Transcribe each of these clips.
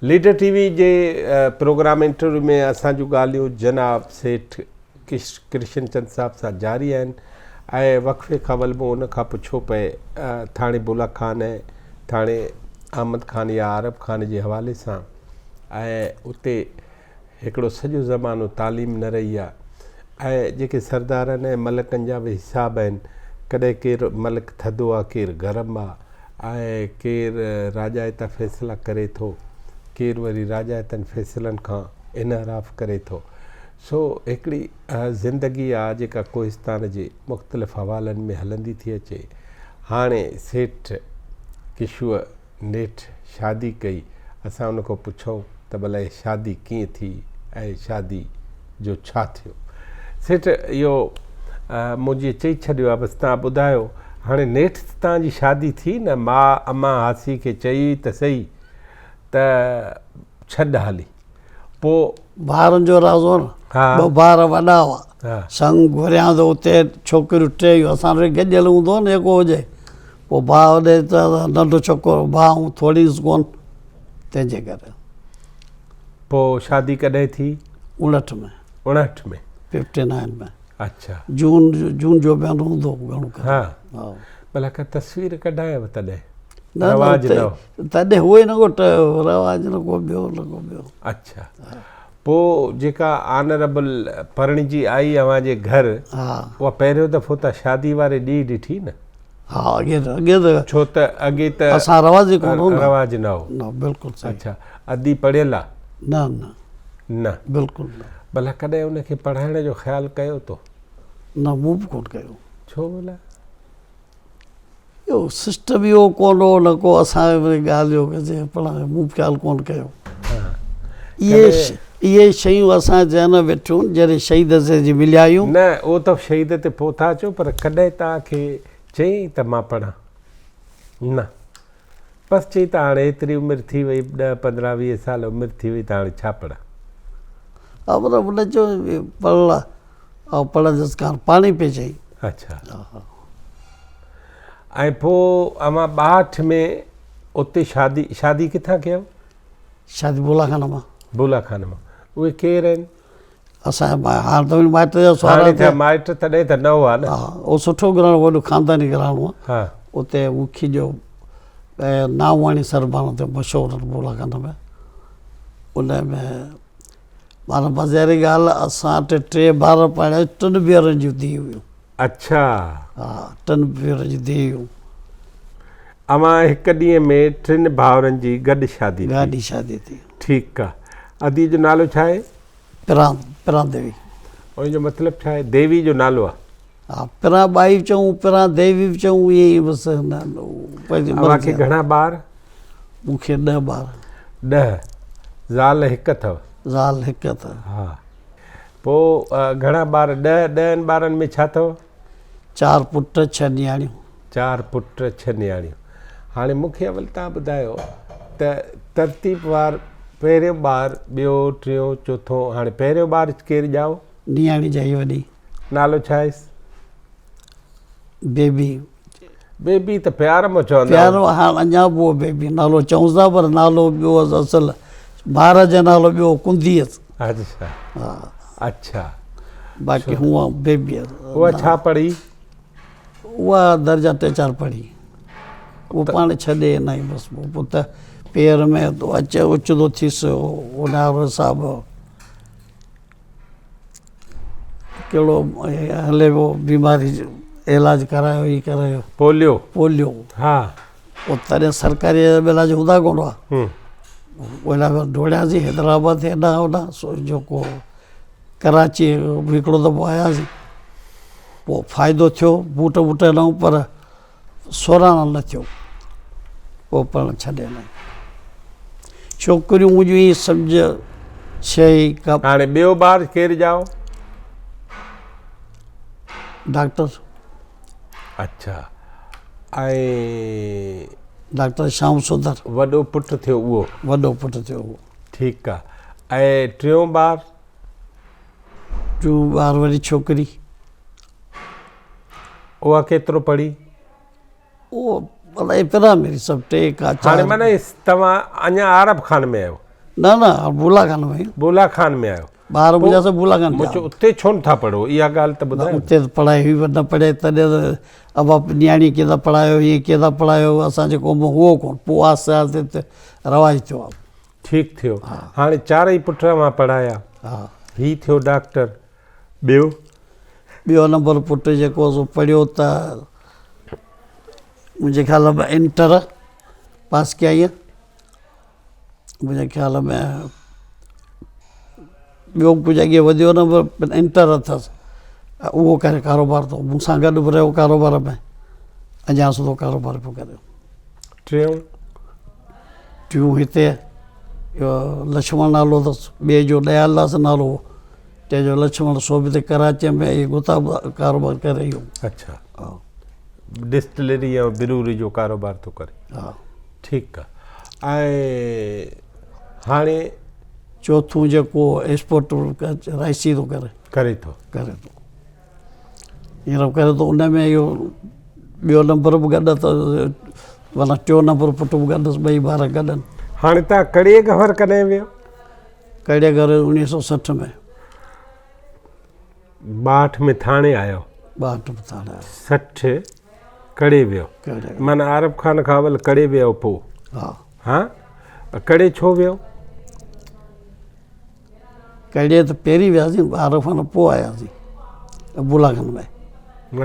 Leader TV जे programme interview में असां जूं ॻाल्हियूं जनाब सेठ कृष्ण चंद साहब सां जारी आहिनि ऐं वक़फ़े खां वल्बो उन खां पुछो पए थाणे बुला खान ऐं थाणे अहमद खान या अरब खान जे हवाले सां ऐं उते हिकिड़ो सॼो ज़मानो तालीम न रही आहे ऐं जेके सरदारनि ऐं मलकनि जा बि हिसाब आहिनि कॾहिं केरु मलक थधो आहे केरु गरम आहे ऐं केरु राजायता फ़ैसिला करे थो केरु वरी राजायतनि फ़ैसिलनि खां इनहराफ़ करे थो सो हिकिड़ी ज़िंदगी आहे जेका कोहिस्तान जे मुख़्तलिफ़ हवालनि में हलंदी थी अचे हाणे सेठ किशूअ नेठि शादी कई असां उन खां पुछूं त भला इहा शादी कीअं थी ऐं शादी जो छा थियो सेठ इहो मुंहिंजी चई छॾियो आहे बसि तव्हां ॿुधायो हाणे नेठि तव्हांजी शादी थी न मां अम्मा हासी खे चई त सही त छॾ हाली पोइ ॿारनि जो राज़ हो न ॿ ॿार वॾा हुआ संग घुरियां त उते छोकिरियूं टे हुयूं असां वटि गॾियल हूंदो न जेको हुजे पोइ भाउ ॾे त नंढो छोकिरो भाउ थोरी कोन तंहिंजे करे पोइ शादी कॾहिं थी 59 में 59 में 59 में अच्छा जून जो महीनो हूंदो घणो करे हा भला का तस्वीर कढायव तॾहिं न रवाज तॾहिं उहो ई न को रवाज न को ॿियो अच्छा पोइ जेका ऑनरेबल परणिजी आई अव्हांजे घर उहा पहिरियों दफ़ो त शादी वारे ॾींहुं ॾिठी न हा अॻे त छो त अॻे त असां रवाज ई कोन रवाज न हो न बिल्कुलु सही अच्छा अदी पढ़ियल आहे न न बिल्कुलु न भला कॾहिं उनखे पढ़ाइण जो ख़्यालु कयो तो न मूं बि कोन कयो छो भला इहो सिस्टम इहो कोन हो न को असां ॻाल्हि जो कजे पढ़ाए मूं बि ख़्यालु कोन कयो इहे शयूं असां चए न वेठियूं जॾहिं शहीद जी मिलिया आहियूं न उहो त शहीद ते पहुता अचो पर कॾहिं तव्हांखे चई त मां पढ़ां न बसि चई त हाणे एतिरी उमिरि थी वई 10 15 20 साल उमिरि थी वई त हाणे छा पढ़ां हा पर हुन चयो पढ़ ऐं पढ़ जस कान पाणी पे चई अच्छा ऐं पोइ अव्हां 62 में उते शादी किथां कयव शादी बुला खान मां उहे केरु आहिनि असांजा हाणे त माइट जा सवाल माइट तॾहिं त न हुआ न हा उहो सुठो घराणो वॾो ख़ानदानी घराणो आहे हा उते मुखी जो नावाणी सरबान ते मशहूरु बुला खान में उन में माना मज़े ॻाल्हि असां वटि 3 ॿार पाणिया 3 भेनरुनि जूं धीअ हुयूं अच्छा हा 3 भेनरुनि जूं धीअ हुयूं अवां हिकु ॾींहं में 3 भाउरनि जी गॾु शादी थी ठीकु आहे अदी जो नालो छा आहे पिरां देवी उन जो मतिलबु छा आहे देवी जो नालो आहे हा पिरां ॿाई बि चऊं पिरां देवी बि चऊं इहे ई बसि तव्हांखे घणा ॿार मूंखे 10 ॿार 10 ज़ाल हिकु अथव ज़ाल हिकु अथव हा पोइ घणा ॿार 10 ॿारनि में छा अथव 4 पुट 6 नियाणियूं 4 पुट 6 नियाणियूं हाणे मूंखे अवल तव्हां ॿुधायो त तरतीबवार पहिरियों ॿारु ॿियो टियों चोथों हाणे पहिरियों ॿारु केरु ॼाओ नियाणी जाई वॾी नालो छा आहेसि बेबी त प्यार में चवंदा प्यारो हाणे अञा बि उहो बेबी नालो चऊं था पर नालो ॿियो असल ॿार जो नालो ॿियो कुंदी अच्छा हा अच्छा बाक़ी हूअ बेबी उहा छा पढ़ी उहा दर्जा 3-4 पढ़ी उहो पाण छॾे न बसि पोइ त पेर में तो अचे उचंदो थियसि उन हिसाब कहिड़ो हले पियो बीमारी इलाज करायो ई करायो पोलियो हा पोइ तॾहिं सरकारी इलाज हूंदा कोन हुआ ओला दौड़ियासीं हैदराबाद हेॾां होॾां जेको कराची हिकिड़ो दफ़ो आयासीं पोइ फ़ाइदो थियो बूट ॾऊं पर सोराणो न थियो पोइ पढ़णु छॾे न छोकिरियूं मुंहिंजूं ई सम्झ शइ हाणे ॿियो ॿारु केरु ॼाओ डॉक्टर अच्छा ऐं डॉक्टर श्याम सुंदर वॾो पुटु थियो उहो ठीकु आहे ऐं टियों ॿार वरी छोकिरी उहा केतिरो पढ़ी उहो अलाए प्राइमरी सभु 3 का 4 हाणे माना तव्हां अञा अरब खान में आहियो न बुला खान में बुला खान में आयो ॿार मुंहिंजा सभु बुला खान मुंहिंजो उते छो नथा पढ़ो इहा ॻाल्हि त ॿुधायो उते त पढ़ाई हुई न पढ़े तॾहिं त अब न्याणी कीअं था पढ़ायो हीअं कीअं था पढ़ायो असांजे क़ौम उहो कोन पोइ आहिस्ते आहिस्ते रवाज थियो आहे ठीकु थियो हाणे चारई पुट मां पढ़ाया हा ही थियो डॉक्टर ॿियो नंबर पुट जेको सो पढ़ियो त मुंहिंजे ख़्याल में इंटर पास कया इहा मुंहिंजे ख़्याल में ॿियो कुझु अॻे वधियो न इंटर अथसि उहो करे कारोबार थो मूंसां गॾु बि रहियो कारोबार में अञा सुठो कारोबार पियो करे टियों हिते इहो लक्ष्मण नालो अथसि ॿिए जो दयालदास नालो टे जो लक्ष्मण सोभित कराची में इहे गुता कारोबार करे इहो अच्छा हा डिस्टिलरी ऐं बिरूरी जो कारोबार थो करे हा ठीकु आहे ऐं हाणे चौथों जेको एक्सपोर्ट राइसी थो करे थो हींअर करे थो उन में इहो ॿियो नंबर बि गॾु त माना टियों नंबर पुट बि गॾु ॿई ॿार गॾनि हाणे तव्हां कड़े घर कॾहिं वियो कड़े घर 1960 में 62 में थाणे आयो 62 में थाणे आयो 60 कड़े वियो माना आरब खान खां अवल कड़े वियो पोइ हा कड़े छो वियो कड़े त पहिरीं वियासीं आरब खान पोइ आयासीं बुलागन में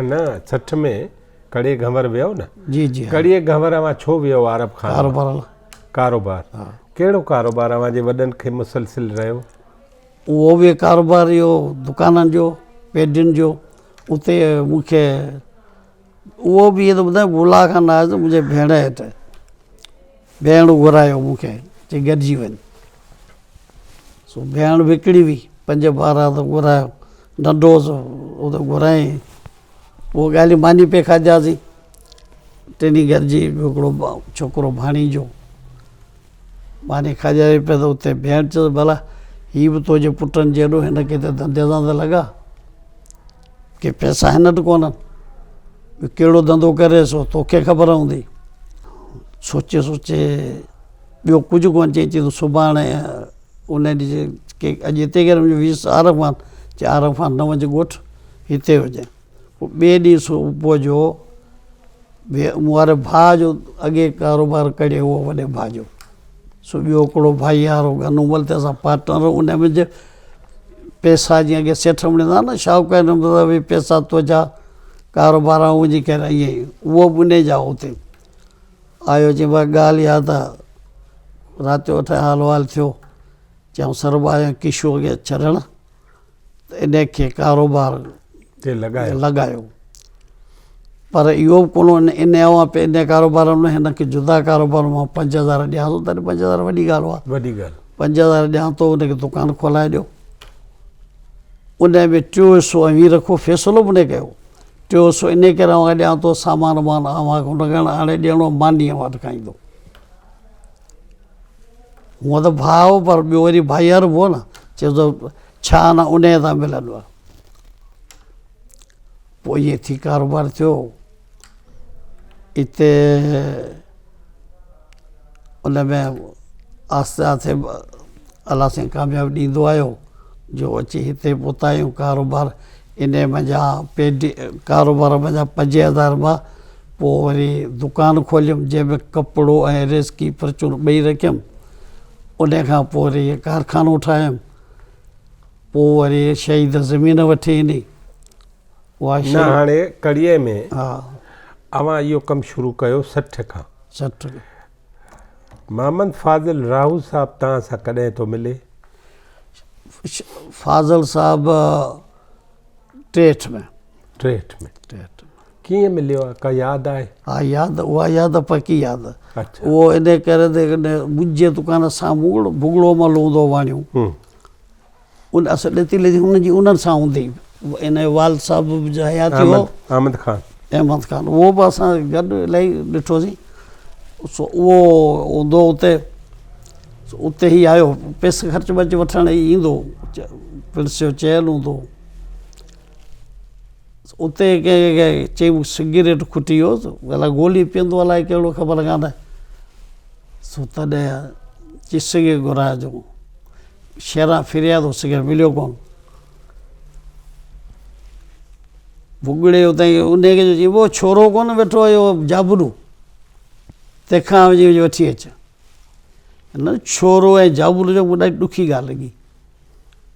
न 60 में कड़े घंवर वियो न जी कड़े घंवर मां छो वियो आरब खान कारोबार कहिड़ो कारोबार अवांजे वॾनि खे मुसलसिल रहियो उहो बि कारोबार इहो दुकाननि जो पेडियुनि जो उते मूंखे उहो बि इहे त ॿुधाए बुला खान आयुसि मुंहिंजे भेण हेठि भेण घुरायो मूंखे चई गॾिजी वञ सो भेण विकिणी हुई 5 ॿार त घुरायो नंढो सो उते घुराई उहो ॻाल्हि मानी पे खाधासीं टिनी गॾिजी हिकिड़ो छोकिरो भाणी जो मानी खाधाई पिया त उते भेण चयो भला हीअ बि तुंहिंजे पुटनि जहिड़ो हिनखे त धंधे सां त लॻा के पैसा हिन वटि कोन्हनि कहिड़ो धंधो करे सो तोखे ख़बर हूंदी सोचे ॿियो कुझु कोन चई त सुभाणे उन ॾींहुं के अॼु हिते करे मुंहिंजो 20 आरब खान चई आरब खान न वञ ॻोठु हिते हुजे पोइ ॿिए ॾींहुं सुबुह जो मूं वारे भाउ जो अॻे कारोबार करे उहो वॾे भाउ जो सो ॿियो हिकिड़ो भाई वारो गनूमल ते असां पार्टनर उन में पैसा जीअं अॻे सेठ मिलंदा न शाहूकार भई पैसा तुंहिंजा कारोबार हुनजी करे ईअं उहो बि उन जा उते आयो चई भाई ॻाल्हि इहा त राति जो 8 हाल वाल थियो चयूं सरबा आयो किशो खे छॾणु त इनखे कारोबार ते लॻायो पर इहो बि कोन इन कारोबार में हिनखे जुदा कारोबार मां 5000 ॾियां थो तॾहिं 5000 वॾी ॻाल्हि आहे वॾी ॻाल्हि 5000 ॾियां थो हुनखे दुकानु खोलाए ॾियो उन में 300 हीअं रखो फ़ैसिलो बि न कयो 300 इन करे ॾियां थो सामान वामान हाणे ॾियणो मानीअ वटि खाईंदो हूअं त भाउ पर ॿियो वरी भाई हर हो न चए थो छा न उन सां मिलंदो आहे पोइ इहे थी कारोबार थियो हिते उन में आहिस्ते आहिस्ते अलाह साईं कामयाबी ॾींदो आयो जो अची हिते पहुता आहियूं कारोबार इन मुंहिंजा कारोबार मुंहिंजा 5000 मां पोइ वरी दुकानु खोलियुमि जंहिंमें कपिड़ो ऐं रेस्की परचून ॿई रखियमि उन खां पोइ वरी कारखानो ठाहियुमि पोइ वरी शहीद ज़मीन वठी ईंदी उहा न हाणे कड़ीअ में हा अवां इहो कमु शुरू कयो 60 खां 60 मोहम्मद फाज़िल राहू साहब तव्हां सां कॾहिं थो मिले फाज़िल साहब 63 में कीअं मिलियो आहे का यादि आहे हा यादि उहा यादि पकी यादि अच्छा उहो इन करे त मुंहिंजे दुकान साम्हूं भुॻड़ो मल हूंदो वाणियूं उन असां ॾिती लिधी हुनजी उन्हनि सां हूंदी इन वाल साहिब जा हयाती हो अहमद खान उहो बि असां गॾु इलाही ॾिठोसीं सो उहो हूंदो उते ई आयो पैसे ख़र्च वर्च वठण ई ईंदो पिलसियो चयल हूंदो उते कंहिं चई सिगरेट खुटी वियो अलाए गोली पीअंदो अलाए कहिड़ो ख़बर कान्हे सो तॾहिं चई सिगरेट घुराइजो। शहरां फिरिया त सिगरेट मिलियो कोन। भुॻड़े उतां उनखे चई वो छोरो कोन वेठो इहो जाबरू, तंहिंखां वठी अच। न छोरो ऐं जाबरू जो ॾाढी ॾुखी ॻाल्हि लॻी।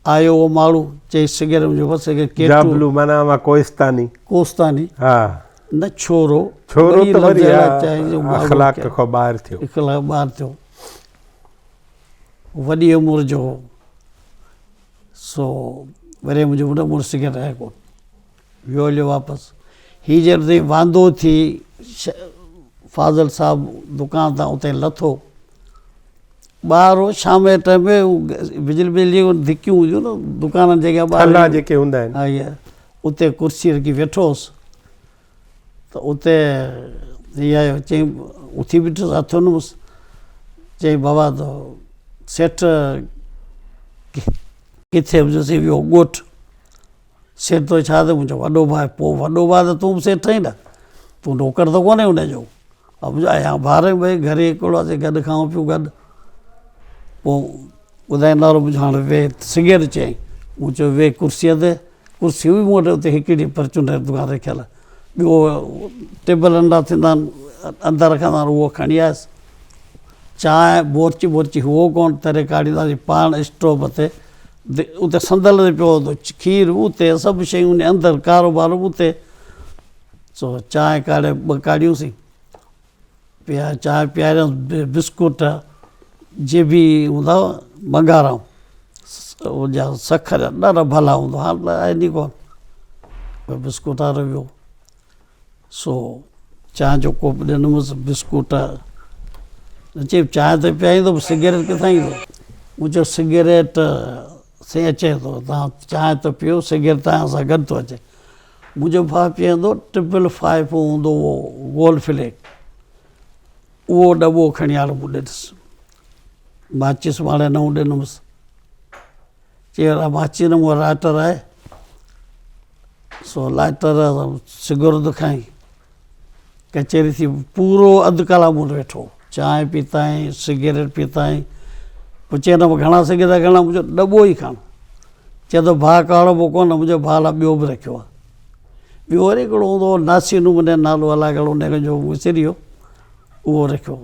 आयो उहो माण्हू चई सिगरेट मुंहिंजो बसि सिगरेट जाबलू माना कोस्तानी कोस्तानी हा न छोरो छोरो त वरी अखलाक खां ॿाहिरि थियो, इख़लाक ॿाहिरि थियो, वॾी उमिरि जो हो। सो वरी मुंहिंजो हुन मुड़ुसु सिगरेट आहे कोन, वियो हलियो वापसि। हीअ जॾहिं ताईं वांदो थी फाज़ल साहिबु दुकान तां उते लथो, ॿार हो शाम जे टाइम में बिजली धिकियूं हुयूं न दुकाननि जे अॻियां जेके हूंदा आहिनि, हा इहा उते कुर्सी रखी वेठो हुउसि त उते हीअ आयो चई उथी बीठुसि, हथु हुनसि, चई बाबा त सेठ किथे हुजसि वियो ॻोठु। सेठ तो छा त मुंहिंजो वॾो भाउ। पोइ वॾो भाउ त तूं बि सेठ आहीं न, तूं नौकर त कोन्हे हुनजो। मुंहिंजो आया ॿार भई घर हिकिड़ो आहे, गॾु खाऊं पियूं गॾु। पोइ ॿुधाए नालो मुंहिंजो हाणे वेह सिगरेट चयईं। मूं चयो वेह कुर्सीअ ते, कुर्सी हुई मूं वटि उते हिकिड़ी परचून दुकान रखियल, ॿियो टेबल नंढा थींदा आहिनि अंदरि रखंदा आहिनि, उहो खणी आयुसि। चांहि बोरची बोरची हुओ कोन, तरे काढ़ींदासीं पाण स्टोव ते, उते संदल ते पियो हूंदो, खीर उते, सभु शयूं उन अंदरि, कारोबार उते। सो चांहि काढ़े ॿ काढ़ियूंसीं, चांहि पीआरियसि, बिस्कुट जेबी हूंदा हुआ मंगाराऊं उनजा सखर ॾाढा भला हूंदा, हाणे आहे नी कोन। बिस्कुट वारो वियो। सो चांहि जो कोप ॾिनमि, बिस्कुट चई चांहि त पीआईंदो, सिगरेट किथां ईंदो। मूं चयो सिगरेट साईं अचे थो, तव्हां चांहि त पीओ, सिगरेट तव्हां सां गॾु थो अचे। मुंहिंजो भाउ पीअंदो 555 हूंदो उहो गोल्ड फ्लेक, उहो डॿो खणी आयो मूं ॾिनसि। माचिस हाणे नओं ॾिनमि, चई माचिस न मूं लाइटर आहे। सो लाइटर सिगरेट खाई कचहरी थी, पूरो अधु कलाक मूं वेठो, चांहि पीताईं, सिगरेट पीताईं। पोइ चई न घणा सिगरेट खणा, मुंहिंजो डॿो ई खण। चए थो भाउ काढ़ो पोइ कोन, मुंहिंजो भाउ लाइ ॿियो बि रखियो आहे। ॿियो वरी हिकिड़ो हूंदो हो नासी नमूने नालो अलाए कहिड़ो उनजो विसरी वियो, उहो रखियो।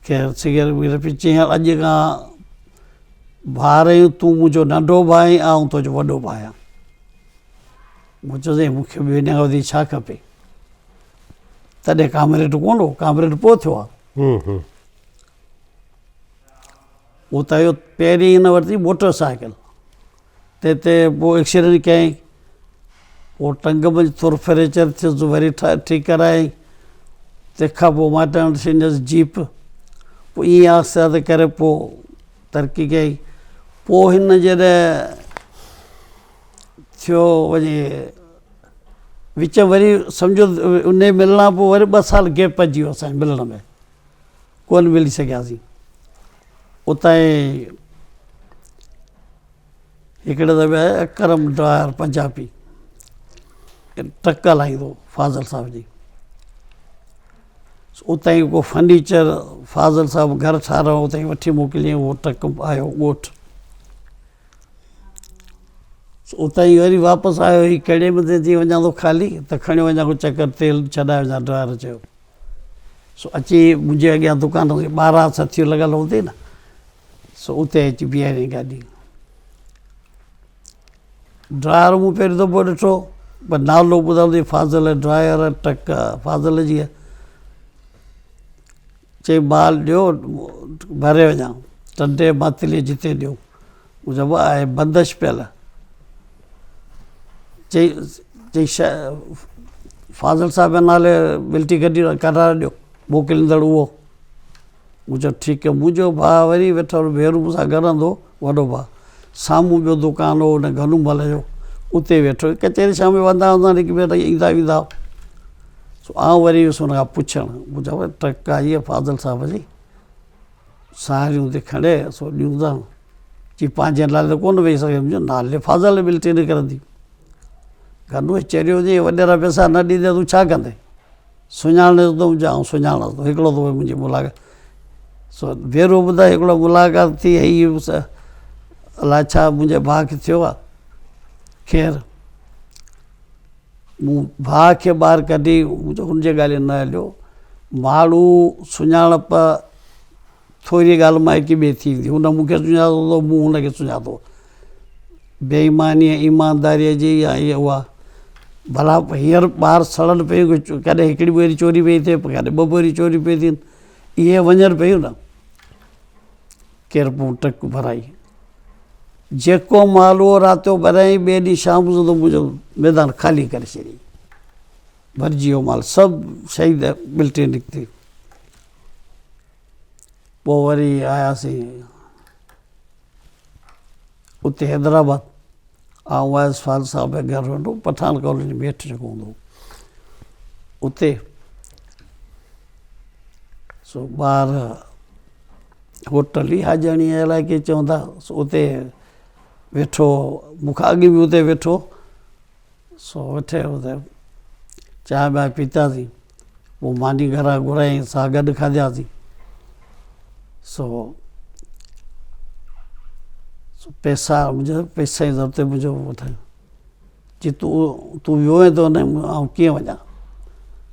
ख़ैर सिगरेट विगरेट पी। चई अॼु खां भाउर आहियूं, तूं मुंहिंजो नंढो भाउ आहीं, आउं तुंहिंजो वॾो भाउ आहियां। मूं चयो साईं मूंखे ॿियो हिन खां वधीक छा खपे। तॾहिं कामरेड कोन हो, कामरेड पोइ थियो आहे। उतां जो पहिरीं हिन वरिती मोटर साइकिल, ते पोइ एक्सीडेंट कयईं, पोइ टंग में थोरो फ्रेक्चर थियुसि, वरी ठीकु करायईं। तंहिंखां पोइ माइटनि वटि ॾिनसि जीप। पोइ ईअं आहिस्ते आहिस्ते करे पोइ तरक़ी कई। पोइ हिन जॾहिं थियो वञे विच वरी सम्झो उन मिलण खां पोइ वरी 2 साल गैप पइजी वियो असांजे मिलण में, कोन मिली सघियासीं। उतां हिकिड़े दफ़े आहे अकरम ड्रायर पंजाबी, ट्रक हलाईंदो फाज़ल साहिब जी। उतां ई को फर्नीचर फाज़ल साहिबु घर ठाहिरायो, उतां ई वठी मोकिलियईं, उहो ट्रक आयो ॻोठु। उतां ई वरी वापसि आयो, ही कहिड़े में थी वञा थो ख़ाली, त खणी वञा को चकर तेल छॾाए वञा, ड्रायर चयो। सो अची मुंहिंजे अॻियां दुकान ते 12 सथियूं लॻल हूंदी न, सो उते अची बीहारियईं गाॾी। ड्रायर मूं पहिरियों दफ़ो ॾिठो, पर नालो ॿुधंदो फाज़ल ड्रायर ट्रक फाज़ल जी। चई माल ॾियो भरे वञा, टंडे मातलीअ जिते ॾियो। मुंहिंजो आहे बंदिश पियल। चई फाज़ल साहिब जे नाले बिल्टी कढी कढाए ॾियो, मोकिलींदड़ उहो। मूं चयो ठीकु आहे। मुंहिंजो भाउ वरी वेठो भेरूं मूंसां गॾंदो, वॾो भाउ। साम्हूं ॿियो दुकानु हो हुन घनुमल जो, उते वेठो। कचहरी शाम जो वेंदा निकिरी वेंदा ईंदा वेंदा। सो आउं वरी वियुसि हुन खां पुछणु, मुंहिंजो ट्रक आई आहे फाज़ल साहिब जी, सारियूं ते खणे सो ॾियूं था। चई पंहिंजे नाले कोन वेही सघे, मुंहिंजो नाले फाज़ल बिल्टी निकिरंदी। गॾु चरियो हुजे वॾेरा पैसा न ॾींदे तूं छा कंदे, सुञाणे थो मुंहिंजो, ऐं सुञाणां थो। हिकिड़ो दफ़ो मुंहिंजी मुलाक़ात, सो भेरो ॿुधाए हिकिड़ो मुलाक़ात थी हीअ अलाए छा मुंहिंजे भाउ खे थियो आहे। ख़ैरु मूं भाउ खे ॿाहिरि कढी हुनजे ॻाल्हि न हलियो। माण्हू सुञाणप थोरी ॻाल्हि मां हिकु ॿिए थी वेंदी। हुन मूंखे सुञातो थो, मूं हुनखे सुञातो। बेईमानी ईमानदारीअ जी या इहा उहा भला हींअर ॿार सड़नि पियूं, कॾहिं हिकिड़ी ॿोरी चोरी पई थिए, कॾहिं ॿ ॿोरी चोरी पई थियनि, इहे वञनि पियूं न। केरु मूं टक भराई, जेको माल उहो राति जो भराई, ॿिए ॾींहुं शाम जो त मुंहिंजो मैदान ख़ाली करे छॾी, भरिजी वियो माल, सभु शइ बिल्टी निकिती। पोइ वरी आयासीं उते हैदराबाद। आउं आयुसि फाज़िल साहिब जे घर वेंदो, पठान कॉलोनी में हेठि जेको हूंदो उते। सो ॿार होटल ई हाजणी अलाए के चवंदा, उते वेठो, मूंखां अॻु बि उते वेठो। सो वेठे उते चांहि ॿाहि पीतासीं, पोइ मानी घरां घुराई, सां गॾु खाधियासीं। सो पैसा मुंहिंजो पैसा जी ज़रूरत मुंहिंजो वठां जी, तूं वियो आहीं त आउं कीअं वञा?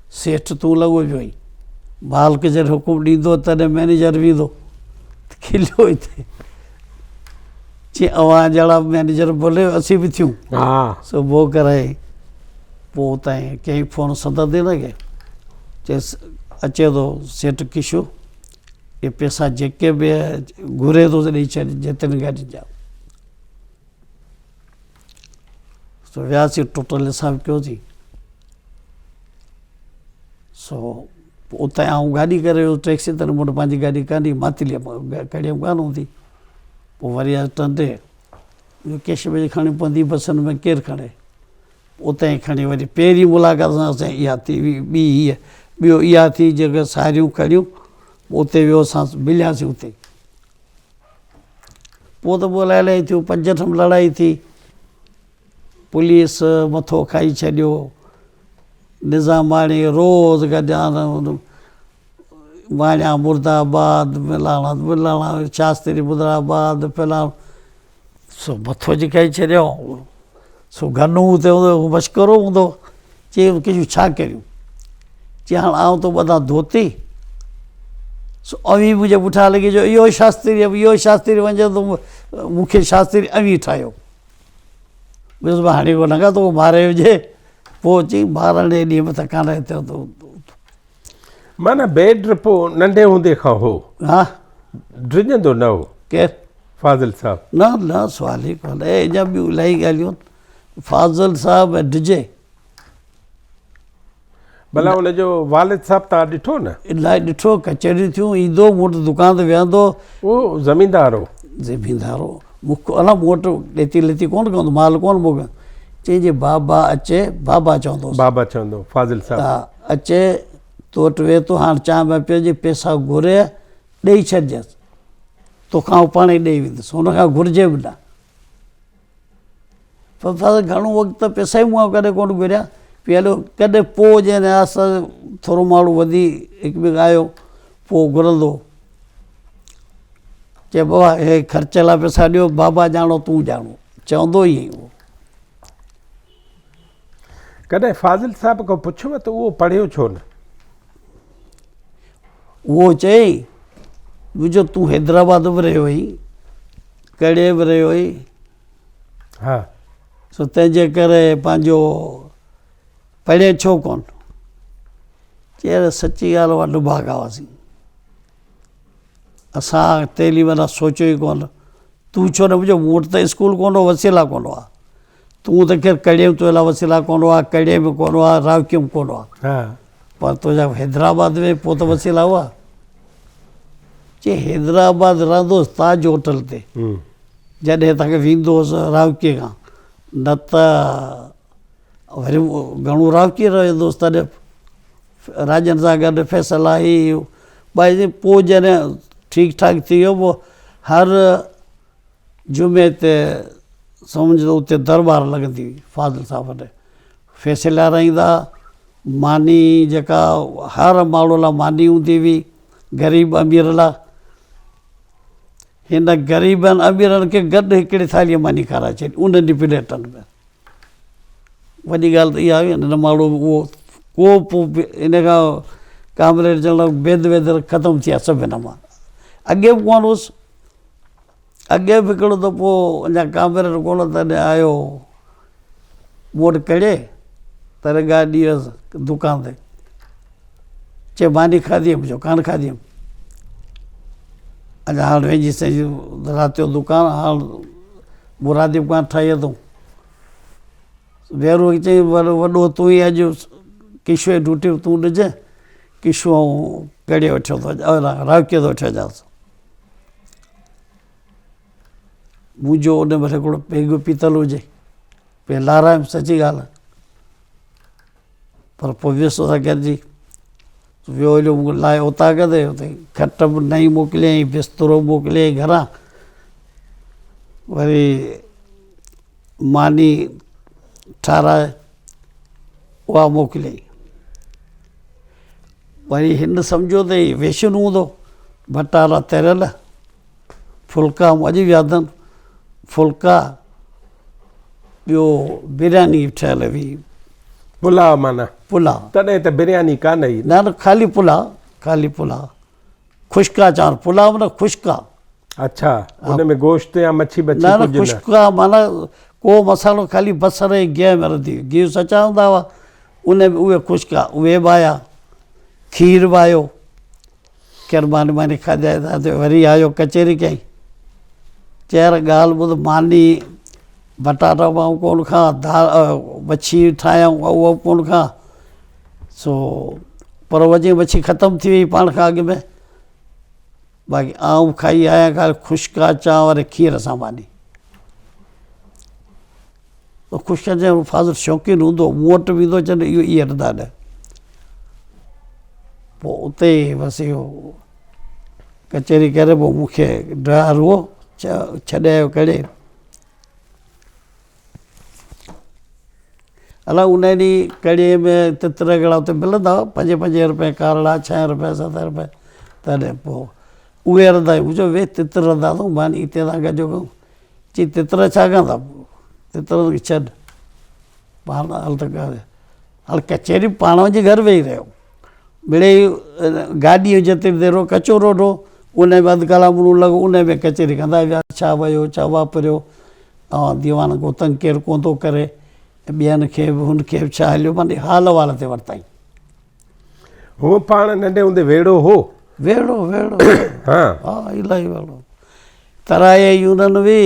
सेठ तूं लॻो पियो आहीं, मालिक जॾहिं हुकुम ॾींदो तॾहिं मैनेजर वेंदो। खिलियो हिते चई अवां जहिड़ा मैनेजर बोले असीं बि थियूं। सो वो कराए पोइ उतां कई फोन संदर दे न के चएसि अचे थो सेठ किशो, ये पैसा जेके बि घुरे थो ॾेई छॾ जेतिरी गाॾी जा। सो वियासीं, टोटल हिसाब कयोसीं। सो उतां आउं गाॾी करे वियो टैक्सी त मूं वटि पंहिंजी गाॾी कान्हे, मातिली कड़ियमि कान हूंदी। पोइ वरी टंडे कैश में खणी पवंदी, बसनि में केरु खणे। उतां ई खणी वरी पहिरीं मुलाक़ात सां असां इहा थी, ॿी हीअ, ॿियो इहा थी जेके साहेड़ियूं खणियूं। उते वियो असां मिलियासीं उते। पोइ त पोइ अलाए अलाए थियो, 5 लड़ाई थी, पुलिस मथो खाई छॾियो, निज़ाम हाणे रोज़ गॾिया वाणिया मुर्दाबाद, मिलाणा मिलाणा, शास्त्री मुर्दाबाद, फलाणो। सो मथो जी खाई छॾियो। सो गनू हुते हूंदो, मश्करो हूंदो। चई किशो छा करियूं? चई हाणे आउं तो ॿधां धोती। सो अवी मुंहिंजे पुठियां लॻी जो इहो शास्त्री वञे थो, मूंखे शास्त्री अवी ठाहियो। ॿियोसि मां हाणे को लॻा थो मारे हुजे। पोइ चई ॿारनि ॾींहं मथां कान थियो त माना बेड पोइ नंढे हूंदे खां हो। हा, डिॼंदो न हो केरु? फाज़िल साहब? न सुवाल ई कोन्हे, अञा ॿियूं इलाही ॻाल्हियूं। फाज़िल साहब डिॼे भला हुनजो वालिद साहब तव्हां ॾिठो न? इलाही ॾिठो, कचहरियूं थियूं, ईंदो मूं वटि दुकान ते विहंदो। उहो ज़मीनदार हो? ज़मीनदार हो। मूंखे अला मूं वटि ॾेती लेती कोन कंदो, माल कोन मोकिलियो। चई बाबा अचे, बाबा चवंदो, बाबा चवंदो फाज़िल साहब। हा अचे तो वटि वेह थो, हाणे चांहि ॿाहि पीअ, पैसा घुरे ॾेई छॾिजांइ, तोखां पाण ई ॾेई वेंदुसि, हुनखां घुरिजे बि न। पर घणो वक़्तु पैसा ई मूं कॾहिं कोन घुरिया। पई हलो कॾहिं पोइ जॾहिं असां थोरो माण्हू वधी हिकु ॿिए आयो, पोइ घुरंदो। चए बाबा हे ख़र्च लाइ पैसा ॾियो, बाबा ॼाणो तूं ॼाणो, चवंदो ई उहो। कॾहिं फाज़िल साहब खां पुछियो त उहो पढ़ियो छो न? उहो चई मुंहिंजो तूं हैदराबाद बि रहियो हुई, कड़े बि रहियो हुई। हा। सो तंहिंजे करे पंहिंजो पढ़े छो कोन? चई सची ॻाल्हि उहा ॾुभागा हुआसीं, असां तेली माना सोचियो ई कोन। तूं छो न मुंहिंजो, मूं वटि त स्कूल कोन हो, वसीला कोन हुआ। तूं त ख़ैरु कड़े में तुंहिंजा वसीला कोन हुआ, कड़े में कोन हुआ, रावकीअ में कोन हुआ, पर तुंहिंजा हैदराबाद में पोइ त वसीला हुआ। चई हैदराबाद रहंदोसि ताज होटल ते, जॾहिं तव्हांखे वेंदो हुउसि रावकीअ खां, न त वरी घणो रावकीअ रहंदोसि, तॾहिं राजनि सां गॾु फैसला ई ॿाई। पोइ जॾहिं ठीकु ठाकु थी वियो, पोइ हर जुमे ते सम्झो उते दरबार लॻंदी हुई फाज़िल साहब वटि, फैसला रहंदा। मानी जेका हर माण्हू लाइ मानी हूंदी हुई, ग़रीब अमीर लाइ, हिन ग़रीबनि अमीरनि खे गॾु हिकिड़ी थालीअ मानी खाराए छॾी उन्हनि जी प्लेटनि में। वॾी ॻाल्हि त इहा हुई न माण्हू उहो को पोइ इन खां कामरेड चवण बेद वेद ख़तमु थी विया सभु हिन मां। अॻे बि कोन हुउसि, अॻे बि हिकिड़ो दफ़ो अञा कामरेड कोन तॾहिं आयो मूं वटि कड़े तॾहिं गाॾी हुअसि दुकान ते चए मानी खाधी मुंहिंजो कान खाधी अञा हाणे वेझी सही राति जो दुकानु हाणे मुरादी बि कान ठाही अथऊं। वेरू चई वॾो तूं ई अॼु किशू जी ड्यूटी तूं ॾिजे किशू ऐं कड़े वठियो थो रावकीअ थो वठी अचांसि। मुंहिंजो उन में हिकिड़ो पेग पीतल हुजे पे लारायम सची ॻाल्हि आहे पर पोइ वियुसि था गॾिजी वियो हलियो लाहे उतां कदे हुते खट बि नई मोकिलियईं बिस्तरो मोकिलियईं घरां वरी मानी ठाराए उहा मोकिलियईं। वरी हिन सम्झो त वेशन हूंदो भटारा तरियल फुल्का अॼु बि यादि आहिनि फुल्का ॿियो बिरयानी ठहियल हुई पुलाव माना पुलाव तॾहिं त बिरयानी कान हुई न खाली पुलाव खुश्का चवनि पुलाव न खुश्का। अच्छा हुन में गोश्त या मच्छी बच्छी न खुश्का माना को मसालो खाली बसर ऐं गिह में रधी गिह सचा हूंदा हुआ उन में उहे खुश्का उहे बि आया खीर बि आयो केरु मानी मानी खाधाए वरी आयो कचेरी कयईं चेर ॻाल्हि ॿुध मानी बटाटा मां कोन खां दाल मच्छी ठाहियूं उहो कोन खां सो पर वञी मच्छी ख़तमु थी वई पाण खां अॻु में बाक़ी आउं खाई आहियां खाली खुश्का चांवर खीर सां मानी खुश्का चांवर फाज़िल शौक़ीन हूंदो मूं वटि बि ईंदो चवंदो इहो इहे रधा ॾे पोइ उते बसि इहो कचेरी करे पोइ मूंखे ड्रायर उहो छॾे आयो करे अलाए उन ॾींहुं कड़ीअ में तितर घड़ा उते मिलंदा हुआ 5-5 रुपए कारेला 6 रुपए 7 रुपए तॾहिं पोइ उहे रधा मुंहिंजो वे तितर रधा अथऊं मानी हिते था गॾु कयूं चई तितर छा कंदा तितर खे छॾ पाण हल त हल कचेरी पाण वञी घर वेही रहियो मिड़ेई गाॾी जेतिरी देरि कचो रोड हो उन में अधु कलाक मुनूं लॻो उन में कचेरी कंदा विया छा वियो छा वापरियो ऐं दीवान को तंग केरु कोन थो करे ॿियनि खे बि हुनखे बि छा हलियो माने हाल वाल ते वरिताईं। हूअ पाण नंढे हूंदे वेड़ो हो वेड़ो हा इलाही वेड़ो तराए यूननि बि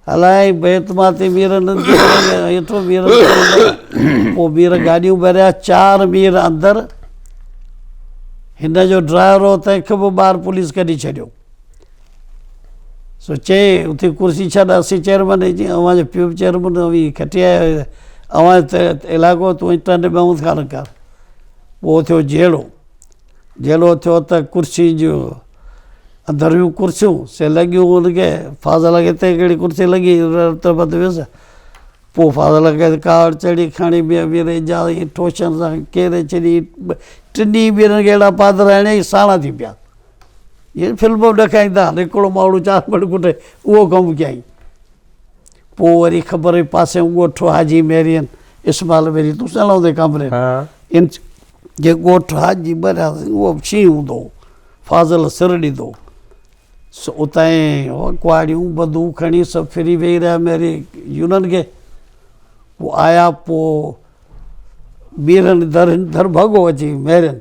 हलाए बेतमाती मीरनि हेठो मीर पोइ मीर गाॾियूं भरिया 4 मीर अंदरि हिन जो ड्राइवर हो तंहिंखे बि ॿाहिरि पुलिस कढी छॾियो सो चए उते कुर्सी छॾ असीं चेयरमैन जी अव्हांजो पियो चेयरमैन हुई खटी आयो अव्हां इलाइक़ो तूं इंटरनेट में कान कर पोइ थियो जहिड़ो थियो त कुर्सी जो अंदरि हुयूं कुर्सियूं से लॻियूं हुनखे फाज़ल खे हिते हिकिड़ी कुर्सी लॻी रतबत वियुसि पोइ फाज़ल खे कावड़ चढ़ी खणी ॿीहर जा टोशन सां केरे छॾी 3 ॿीहरनि खे अहिड़ा पादर हणे साणा थी पिया इहे फिल्म ॾेखारींदा हिकिड़ो माण्हू 4 मिंट कुटे उहो कमु कयईं पोइ वरी ख़बर हुई पासे ॻोठु हाजी मेरियन इस्माल मेरी तूं चलाउँदे कमरे इन जे ॻोठु हाजी भरियासीं उहो शींहुं हूंदो फाज़ल सिर ॾींदो सो उतां कुआड़ियूं बंदूं खणी सभु फिरी वेही रहिया मेरी यूननि खे पोइ आया पोइ ॿीहरनि दर भॻो अची मेरियन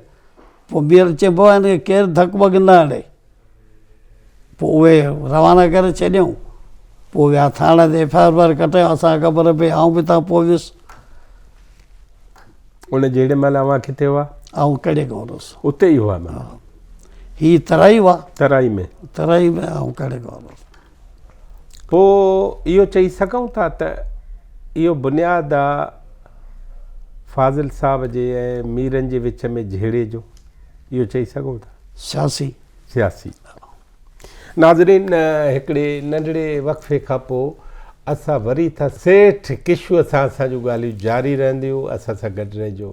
पोइ ॿीहर चइबो आहे हिनखे केरु धक वग न हणे पोइ उहे रवाना करे छॾियऊं पोइ विया थाणे ते FIR कटायो असांखे ख़बर पई आउं बि तव्हां पोइ वियुसि उन जहिड़े महिल अव्हां किथे हुआ आउं कहिड़े कोन हुउसि उते ई हुआ हीअ तराई हुआ तराई में आउं कहिड़े कोन हुउसि पोइ इहो चई सघूं था त इहो बुनियादु आहे फाज़िल साहब जे ऐं मीरनि जे विच में जहिड़े जो इहो चई सघूं था सियासी नाज़रीन हिकिड़े नंढड़े वक़फ़े खां पोइ असां वरी था सेठ किशूअ सां असां जूं ॻाल्हियूं जारी रहंदियूं असां सां गॾु रहिजो।